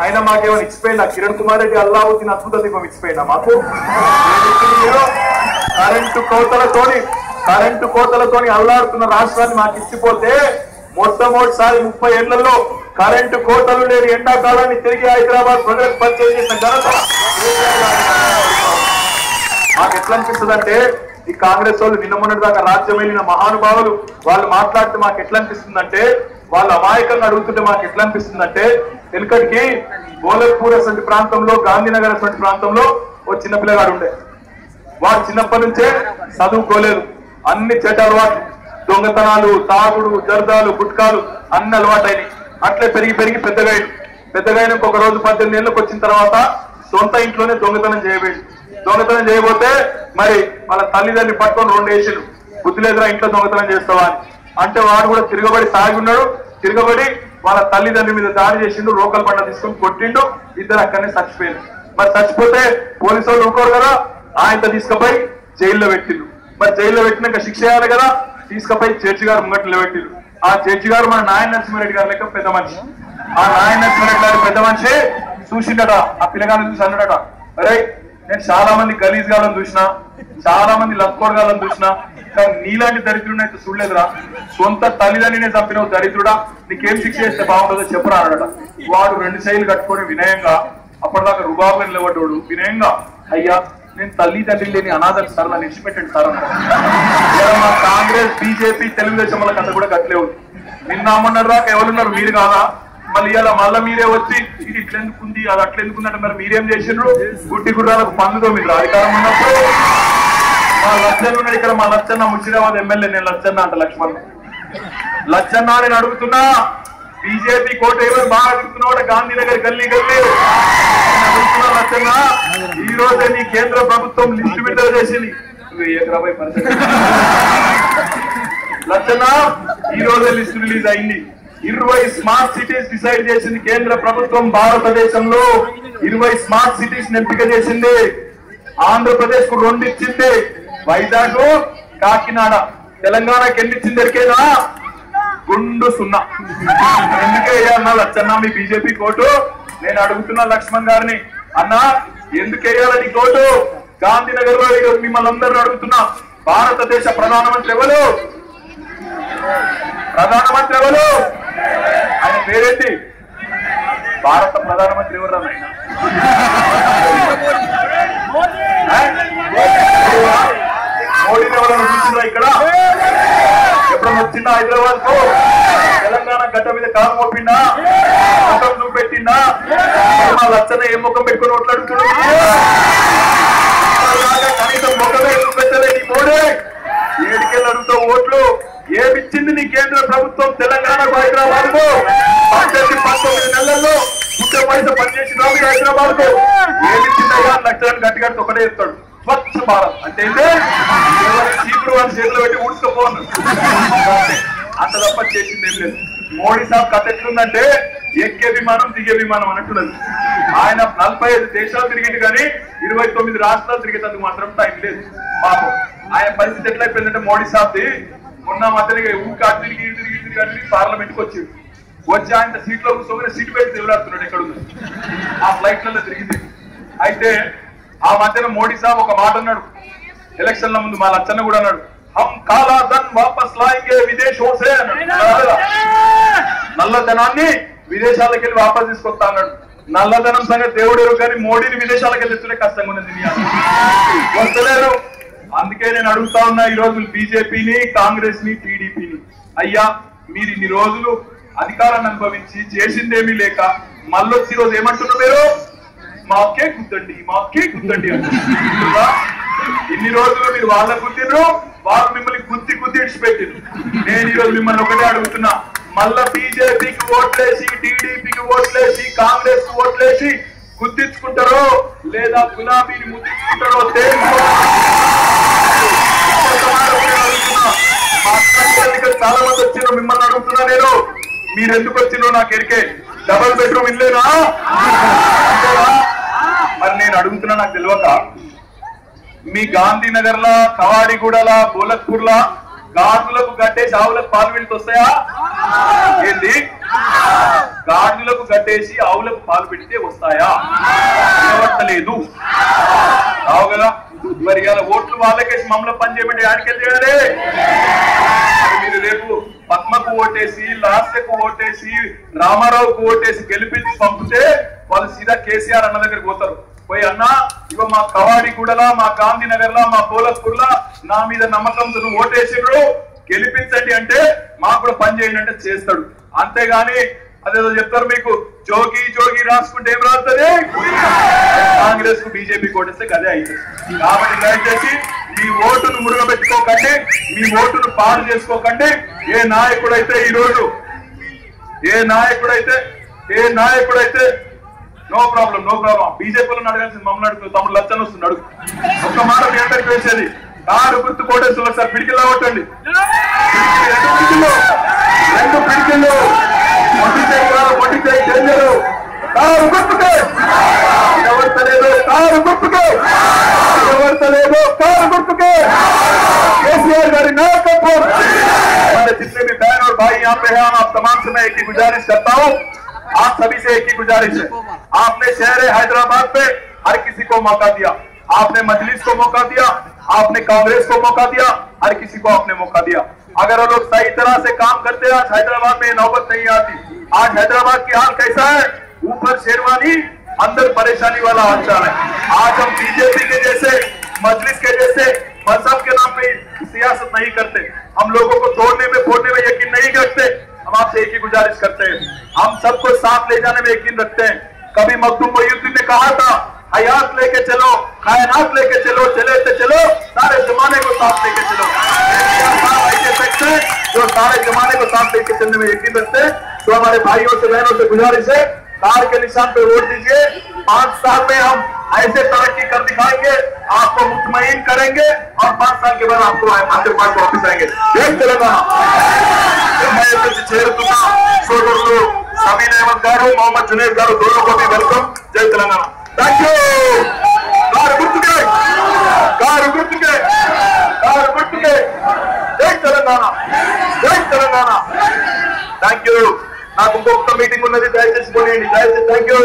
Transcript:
ఆయన మాకేమైనా ఇచ్చిపోయినా కిరణ్ కుమార్ రెడ్డి అల్లావుద్దీన్ అద్భుత దీపం ఇచ్చిపోయినా మాకు కరెంటు కోతలతోని అల్లాడుతున్న రాష్ట్రాన్ని మాకు ఇచ్చిపోతే మొట్టమొదటిసారి 30 ఏళ్లలో కరెంటు కోతలు లేని ఎండాకాలాన్ని తిరిగి హైదరాబాద్ ప్రజలకు పరిచయం చేసిన ఘనత మాకు ఎట్లా అనిపిస్తుంది అంటే ఈ కాంగ్రెస్ వాళ్ళు నిన్న మొన్నటి దాకా రాజ్యం వెళ్ళిన మహానుభావులు వాళ్ళు మాట్లాడితే మాకు ఎట్లా అనిపిస్తుందంటే వాళ్ళు అమాయకంగా అడుగుతుంటే మాకు ఎట్లా అనిపిస్తుందంటే వెనుకటికి గోలక్పూర్ అసంటి ప్రాంతంలో గాంధీనగర్ అసంటి ప్రాంతంలో ఓ చిన్న పిల్లగాడు ఉండే వాడు చిన్నప్పటి నుంచే చదువుకోలేదు అన్ని చెడ్డ అలవాట్లు దొంగతనాలు తాగుడు జర్దాలు గుట్కాలు అన్ని అలవాటైనవి అట్లే పెరిగి పెరిగి పెద్దగా ఒక రోజు 18 ఏళ్ళకి వచ్చిన తర్వాత సొంత ఇంట్లోనే దొంగతనం చేయబోతే మరి వాళ్ళ తల్లిదండ్రులు పట్టుకొని 2 ఏళ్ళు బుద్ధి లేదురా ఇంట్లో దొంగతనం చేస్తావా అంటే వాడు కూడా తిరగబడి సాగి ఉన్నాడు తిరగబడి వాళ్ళ తల్లిదండ్రుల మీద దాడి చేసిండు రోకల్ బండ తీసుకొని కొట్టిండు ఇద్దరు అక్కడనే చచ్చిపోయారు మరి చచ్చిపోతే పోలీసు వాళ్ళు ఊరుకోరు కదా ఆయన తీసుకుపోయి జైల్లో పెట్టిండు మరి జైల్లో పెట్టినాక శిక్ష చేయాలి కదా తీసుకుపోయి జడ్జి గారు ముంగట్లో పెట్టిండు ఆ జడ్జి గారు మన నాయన నరసింహారెడ్డి గారు లెక్క పెద్ద మనిషి ఆ నాయన నరసింహారెడ్డి గారు పెద్ద మనిషి చూసిండట ఆ పిల్లగాన్ని చూసి అన్నాడట అరే నేను చాలా మంది గలీజ్ గాలను చూసినా చాలా మంది లక్కోడ్ గాలను చూసినా కానీ నీలాంటి దరిద్రుడిని అయితే చూడలేదురా సొంత తల్లిదండ్రినే చంపిన దరిద్రుడా నీకేం శిక్ష చేస్తే బాగుంటుందో చెప్పరా అన్నాడట వాడు 2 శైలు కట్టుకొని వినయంగా అప్పటిదాకా రుబాబు నిలబడ్డాడు వినయంగా అయ్యా నేను తల్లిదండ్రి లేని అనాథలు సార్ నన్ను ఇచ్చిపెట్టండి సార్ అన్నాడు మా కాంగ్రెస్ బీజేపీ తెలుగుదేశం వాళ్ళ కథ కూడా కట్టలే ఉంది నిన్న అమ్మన్నారు దాకా ఎవరున్నారు మీరు కాదా మళ్ళీ ఇలా మళ్ళీ మీరే వచ్చి ఇది ఇట్లెందుకుంది అది అట్లెందుకుందంటే మరి మీరేం చేసిండ్రు గుడ్డి గుర్రాలకు పందుతో మీరు అధికారం ఉన్నప్పుడు మా లచ్చన్న ఉన్నాడు ఇక్కడ మా లచ్చన్న ముషిరాబాద్ ఎమ్మెల్యే నేను లచ్చన్న అంట లచ్చన్న నేను అడుగుతున్నా బీజేపీ కోట ఎవరు బాగా అడుగుతున్నావు గాంధీనగర్ గల్లీ అడుగుతున్నా లచ్చన్న ఈ రోజే నీ కేంద్ర ప్రభుత్వం లిస్టు విడుదల చేసింది లచ్చన్న ఈ రోజే లిస్టు రిలీజ్ అయింది 20 స్మార్ట్ సిటీస్ డిసైడ్ చేసింది కేంద్ర ప్రభుత్వం భారతదేశంలో 20 స్మార్ట్ సిటీస్ ఎంపిక చేసింది ఆంధ్రప్రదేశ్ కు 2 ఇచ్చింది వైజాగ్ కాకినాడ తెలంగాణకి ఎన్ని ఇచ్చింది ఎరికేనా గుండు 0 ఎందుకే వేయాలన్నా లచ్చన్న మీ బీజేపీ కోటు నేను అడుగుతున్నా లక్ష్మణ్ గారిని అన్నా ఎందుకు వేయాలని కోటు గాంధీనగర్ లో మిమ్మల్ని అందరిని అడుగుతున్నా భారతదేశ ప్రధానమంత్రి ఎవరు ఆయన పేరేంటి భారత ప్రధానమంత్రి ఎవరు ఆయన మోడీని ఎవరైనా చూసిందా ఇక్కడ ఎప్పుడన్నా వచ్చిందా హైదరాబాద్ కు తెలంగాణ గడ్డ మీద కాలు మోపిండా ముఖం చూపెట్టిండా మా లచ్చన ఏం ముఖం పెట్టుకుని ఓట్లాడుతున్నాడు కనీసం ముఖమే చూపెట్టలేదు మోడీ 7 అడుగుతా ఓట్లు ఏమిచ్చింది నీ కేంద్ర ప్రభుత్వం తెలంగాణకు హైదరాబాద్ కు 19 నెలల్లో ముఖ్య పైసా పనిచేసిన హైదరాబాద్ కు ఏమిచ్చిందయ్యా లక్షలను గట్టిగా ఒకటే చెప్తాడు స్వచ్ఛ భారత్ అంటే చీపురు వాళ్ళ చేతిలో పెట్టి ఊడ్చుకోపోను అంత తప్ప చేసింది ఏం లేదు మోడీ సాబ్ కథ ఎట్లుందంటే ఎక్కే విమానం దిగే విమానం అన్నట్టున్నది ఆయన 45 దేశాలు తిరిగింది కానీ 29 రాష్ట్రాలు తిరిగేందుకు మాత్రం టైం లేదు పాపం ఆయన పరిస్థితి ఎట్లయిపోయిందంటే మోడీ సాబ్ది మొన్న మధ్యలో ఊరికి తిరిగి పార్లమెంట్ కి వచ్చి ఆయన సీట్లో కూర్చోగానే సీటు పెట్టి తిరుగుతున్నాడు ఎక్కడ ఆ ఫ్లైట్లలో తిరిగింది అయితే ఆ మధ్యన మోడీ సాబ్ ఒక మాట అన్నాడు ఎలక్షన్ల ముందు మా లచ్చన్న కూడా అన్నాడు హమ్ కాలా ధన్ వాపస్ లాయింగే విదేశం సే అన్నాడు నల్లధనాన్ని విదేశాలకు వెళ్ళి వాపస్ తీసుకొస్తా అన్నాడు నల్లధనం సంగతి దేవుడు కానీ మోడీని విదేశాలకు వెళ్ళి తెచ్చుడే కష్టంగా ఉన్నది వస్తలేరు అందుకే నేను అడుగుతా ఉన్నా ఈ రోజు బీజేపీని కాంగ్రెస్ ని టీడీపీని అయ్యా మీరు ఇన్ని రోజులు అధికారాన్ని అనుభవించి చేసిందేమీ లేక మళ్ళొచ్చి రోజు ఏమంటున్నారు మీరు మాకే గుద్దండి అంటున్నా ఇన్ని రోజులు మీరు వాళ్ళ గుద్దిరు వాళ్ళు మిమ్మల్ని గుద్ది ఇడిచిపెట్టిరు నేను ఈ రోజు మిమ్మల్ని ఒకటే అడుగుతున్నా మళ్ళా బీజేపీకి ఓట్లేసి టీడీపీకి ఓట్లేసి కాంగ్రెస్ కి ఓట్లేసి గుద్దించుకుంటారో లేదా గులాబీని ముద్దించుకుంటారో చాలా మంది వచ్చినారు మిమ్మల్ని అడుగుతున్నా నేను మీరు ఎందుకు వచ్చినారో నాకు ఎరికే డబుల్ బెడ్రూమ్ ఇల్లేనా మరి నేను అడుగుతున్నా నాకు తెలియక మీ గాంధీనగర్ లా కవాడిగూడలా గోలక్పూర్ లా గాజులకు గడ్డేసి ఆవులకు పాలు వీళ్ళకి వస్తాయా ఏంది గాడిదలకు గడ్డేసి ఆవులకు పాలు పెడితే వస్తాయా? నిలబడతలేదు. రావు కదా. మరి ఇలా ఓట్లు వాళ్ళకేసి మమ్మల్ని పని చేయమంటే ఆడికెళ్ళి చేయాలి. మీరు రేపు పద్మకు ఓటేసి, లాస్యకు ఓటేసి, రామారావుకు ఓటేసి గెలిపించి పంపితే వాళ్ళు సీదా కేసీఆర్ అన్న దగ్గరికి పోతారు. పోయి అన్నా ఇగో మా కవాడిగూడలా, మా గాంధీనగర్లా, మా పోలస్పూర్లా నా మీద నమ్మకంతో నువ్వు ఓటేసిడు, గెలిపించండి అంటే మాకు కూడా పని చేయండి అంటే చేస్తాడు. అంతేగాని అదేదో చెప్తారు మీకు, జోగి జోగి రాసుకుంటే ఏం రాస్తుంది? కాంగ్రెస్ కు బీజేపీ ఓటేస్తే అదే అవుతుంది. కాబట్టి దయచేసి మీ ఓటును మురుగబెట్టుకోకండి, మీ ఓటును పాడు చేసుకోకండి. ఏ నాయకుడైతే ఈరోజు నో ప్రాబ్లం బీజేపీలో అడగాల్సింది మమ్మల్ని అడుగుతుంది. తమ్ముడు లచ్చన్ వస్తున్నాడు. ఒక్క మాట మీ అందరికి వేసేది, కారు గుర్తు కోటేస్తున్నారు సార్. పిడికిలా కొట్టండి, రెండు పిడికిళ్ళు కారు గుర్తుకే, केसीआर गारी नायकत्व। जितने भी बहन और भाई यहाँ पे हैं, आप तमाम से मैं एक ही गुजारिश करता हूँ, आप सभी से एक ही गुजारिश है, आपने शहर हैदराबाद पे हर किसी को मौका दिया, आपने मजलिस को मौका दिया, आपने कांग्रेस को मौका दिया, हर किसी को आपने मौका दिया। अगर वो लोग सही तरह से काम करते आज हैदराबाद में नौबत नहीं आती। आज हैदराबाद की हाल कैसा है? ऊपर शेरवानी अंदर परेशानी वाला हालचाल है। आज हम बीजेपी के जैसे, मजलिस के जैसे मजहब के नाम पे सियासत नहीं करते, हम लोगों को तोड़ने में फोड़ने में यकीन नहीं रखते। हम आपसे एक ही गुजारिश करते हैं, हम सबको साथ ले जाने में यकीन रखते हैं। कभी मखदूम मोइनुद्दीन ने कहा था, हयात लेके चलो, कायनात लेके चलो, चले तो चलो, सारे जमाने को साथ लेके चलो। ऐसे सकते हैं जो सारे जमाने को साथ लेके चलने में यकीन रखते हैं। तो हमारे भाइयों से बहनों से गुजारिश है, कार के निशान पे वोट दीजिए। 5 साल में हम ऐसे तरक्की कर दिखाएंगे, आपको मुतमईन करेंगे और 5 साल के बाद आपको आपके पास वापस आएंगे। जय तेलंगाना। సోదరులు సమీన్ అహ్మద్ గారు, మొహమ్మద్ జునైద్ గారు, दोनों को भी वेलकम। जय तेलंगाना। Thank you. कार गुर्तुके, कार गुर्तुके, कार गुर्तुके। जय तेलंगाना, जय तेलंगाना। Thank you. నాకు ఇంకొక మీటింగ్ ఉన్నది, దయచేసి పోనీయండి, దయచేసి। Thank you.